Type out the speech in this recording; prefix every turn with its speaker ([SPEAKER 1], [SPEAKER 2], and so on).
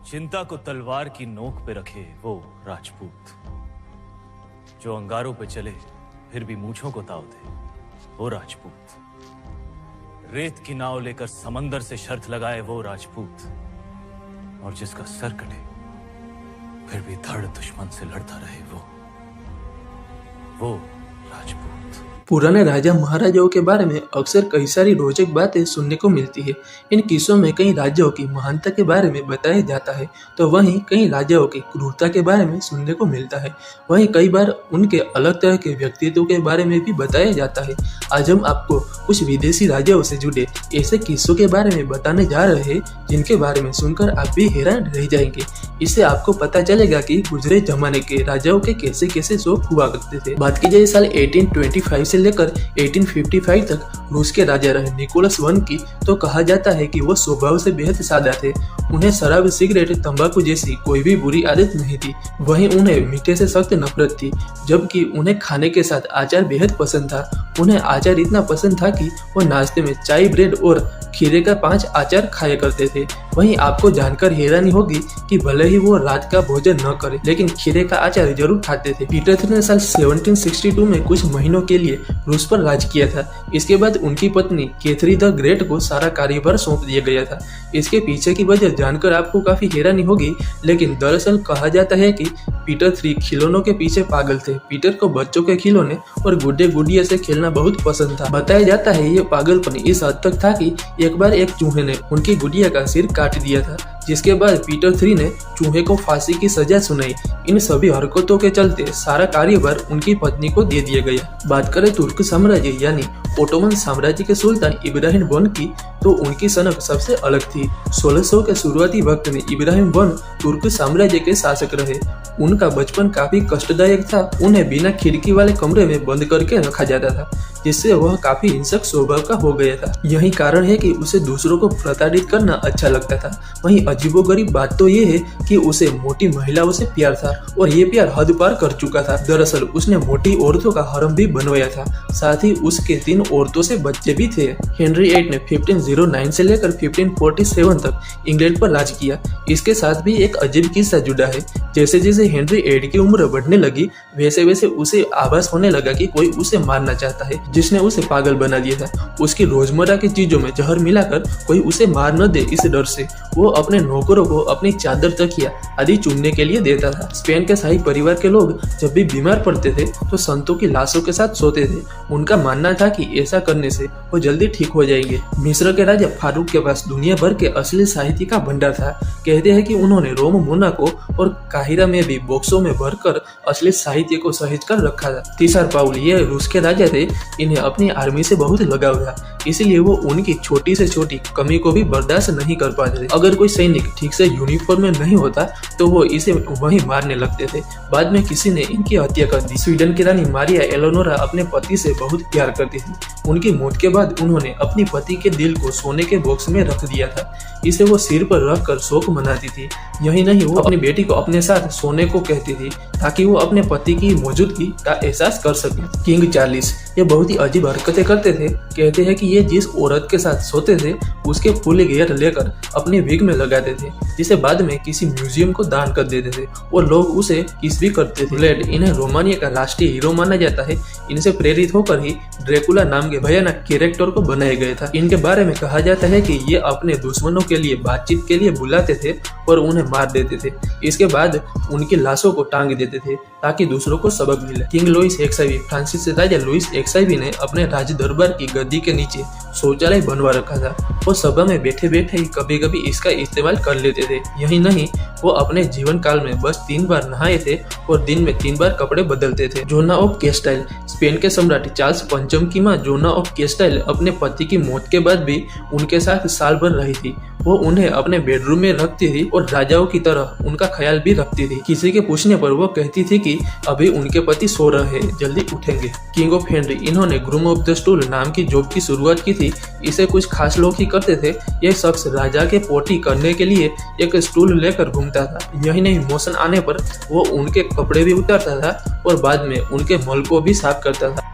[SPEAKER 1] चिंता को तलवार की नोक पे रखे वो राजपूत, जो अंगारों पे चले फिर भी मूंछों को ताव दे वो राजपूत, रेत की नाव लेकर समंदर से शर्त लगाए वो राजपूत, और जिसका सर कटे फिर भी धड़ दुश्मन से लड़ता रहे वो राजपूत।
[SPEAKER 2] पुराने राजा महाराजाओं के बारे में अक्सर कई सारी रोचक बातें सुनने को मिलती है। इन किस्सों में कई राजाओं की महानता के बारे में बताया जाता है, तो वहीं कई राजाओं की क्रूरता के बारे में सुनने को मिलता है। वहीं कई बार उनके अलग तरह के व्यक्तित्व के बारे में भी बताया जाता है। आज हम आपको कुछ विदेशी राजाओं से जुड़े ऐसे किस्सों के बारे में बताने जा रहे हैं जिनके बारे में सुनकर आप भी हैरान रह जाएंगे। इससे आपको पता चलेगा कि गुजरे जमाने के राजाओं के कैसे कैसे शौक हुआ करते थे। बात की जाए साल 1825 से लेकर 1855 तक रूस के राजा रहे निकोलस I की, तो कहा जाता है कि वो स्वभाव से बेहद सादा थे। उन्हें शराब, सिगरेट, तंबाकू जैसी कोई भी बुरी आदत नहीं थी। वहीं उन्हें मीठे से सख्त नफरत थी, जबकि उन्हें खाने के साथ अचार बेहद पसंद था। उन्हें अचार इतना पसंद था कि वो नाश्ते में चाय, ब्रेड और खीरे का 5 अचार खाया करते थे। वहीं आपको जानकर हैरानी होगी कि भले ही वो रात का भोजन न करे, लेकिन खीरे का अचार जरूर खाते थे। पीटर III ने साल 1762 में कुछ महीनों के लिए रूस पर राज किया था। इसके बाद उनकी पत्नी कैथरीन द ग्रेट को सारा कार्यभार सौंप दिया गया था। इसके पीछे की वजह जानकर आपको काफी हैरानी होगी, लेकिन दरअसल कहा जाता है कि पीटर III खिलौनों के पीछे पागल थे। पीटर को बच्चों के खिलौने और गुड्डे गुड़िया से खेलना बहुत पसंद था। बताया जाता है ये पागलपन इस हद तक था कि एक बार एक चूहे ने उनकी गुड़िया का सिर काट दिया था, जिसके बाद पीटर III ने चूहे को फांसी की सजा सुनाई। इन सभी हरकतों के चलते सारा कार्यभार उनकी पत्नी को दे दिया गया। बात करें तुर्क साम्राज्य यानी ओटोमन साम्राज्य के सुल्तान इब्राहिम I की, तो उनकी सनक सबसे अलग थी। 1600 के शुरुआती वक्त में इब्राहिम I तुर्क साम्राज्य के शासक रहे। उनका बचपन काफी कष्टदायक था। उन्हें बिना खिड़की वाले कमरे में बंद करके रखा जाता था, जिससे वह काफी हिंसक स्वभाव का हो गया था। यही कारण है कि उसे दूसरों को प्रताड़ित करना अच्छा लगता था। वहीं अजीबोगरीब बात तो ये है कि उसे मोटी महिलाओं से प्यार था, और ये प्यार हद पार कर चुका था। दरअसल उसने मोटी औरतों का हरम भी बनवाया था। साथ ही उसके 3 औरतों से बच्चे भी थे। हेनरी VIII ने 1509 से लेकर 1547 तक इंग्लैंड पर राज किया। इसके साथ भी एक अजीब किस्सा जुड़ा है। जैसे जैसे हेनरी VIII की उम्र बढ़ने लगी, वैसे वैसे उसे आभास होने लगा कि कोई उसे मारना चाहता है, जिसने उसे पागल बना दिया था। उसकी रोजमर्रा की चीजों में जहर मिलाकर कोई उसे मार न दे, इस डर से वो अपने नौकरों को अपनी चादर, तकिया आदि चुनने के लिए देता था। स्पेन के शाही परिवार के लोग जब भी बीमार पड़ते थे तो संतों की लाशों के साथ सोते थे। उनका मानना था कि ऐसा करने से वो जल्दी ठीक हो जाएंगे। मिस्र के राजा फारूक के पास दुनिया भर के असली साहित्य का भंडार था। कहते हैं कि उन्होंने रोम, मोनाको और काहिरा में भी बॉक्सों में भरकर असली साहित्य को सहेज कर रखा था। तीसर पाउल ये रूस के राजा थे। इन्हें अपनी आर्मी से बहुत लगाव था, इसलिए वो उनकी छोटी से छोटी कमी को भी बर्दाश्त नहीं कर पाते थे। अगर कोई सैनिक ठीक से यूनिफॉर्म में नहीं होता तो वो इसे वहीं मारने लगते थे। बाद में किसी ने इनकी हत्या कर दी। स्वीडन की रानी मारिया एलेनोरा अपने पति से बहुत प्यार करती थी। उनकी मौत के बाद उन्होंने अपने पति के दिल को सोने के बॉक्स में रख दिया था। इसे वो सिर पर रखकर शोक मनाती थी। यही नहीं, वो अपनी बेटी को अपने साथ सोने को कहती थी ताकि वो अपने पति की मौजूदगी का एहसास कर सके। किंग चार्ल्स ये बहुत ही अजीब हरकतें करते थे। कहते हैं कि ये जिस औरत के साथ सोते थे उसके फुल घेर लेकर अपने विग में लगाते थे, जिसे बाद में किसी म्यूजियम को दान कर देते थे, और लोग उसे किस भी करते थे। ब्लेड इन्हें रोमानिया का राष्ट्रीय हीरो माना जाता है। इनसे प्रेरित होकर ही ड्रैकुला नाम के भयानक कैरेक्टर को बनाया गया था। इनके बारे में कहा जाता है कि ये अपने दुश्मनों के लिए बातचीत के लिए बुलाते थे और उन्हें मार देते थे। इसके बाद उनकी लाशों को टांग देते थे ताकि दूसरों को सबक मिले। किंग लुइस XIV फ्रांसीसी राजा लुइस XIV ने अपने राज दरबार की गद्दी के नीचे शौचालय बनवा रखा था। वो सभा में बैठे बैठे ही कभी कभी इसका इस्तेमाल कर लेते थे। यही नहीं, वो अपने जीवन काल में बस 3 बार नहाए थे और दिन में 3 बार कपड़े बदलते थे। जोना ऑफ कैस्टाइल स्पेन के सम्राट चार्ल्स पंचम की मां जोना ऑफ कैस्टाइल अपने पति की मौत के बाद भी उनके साथ साल भर रही थी। वो उन्हें अपने बेडरूम में रखती थी और राजाओं की तरह उनका ख्याल भी रखती थी। किसी के पूछने पर वो कहती थी कि अभी उनके पति सो रहे हैं, जल्दी उठेंगे। किंग ऑफ हेनरी इन्होंने ग्रूम ऑफ द स्टूल नाम की जॉब की शुरुआत की थी। इसे कुछ खास लोग ही करते थे। यह शख्स राजा के पोटी करने के लिए एक स्टूल लेकर घूमता था। यही नहीं, मोशन आने पर वो उनके कपड़े भी उतारता था और बाद में उनके मल को भी साफ करता था।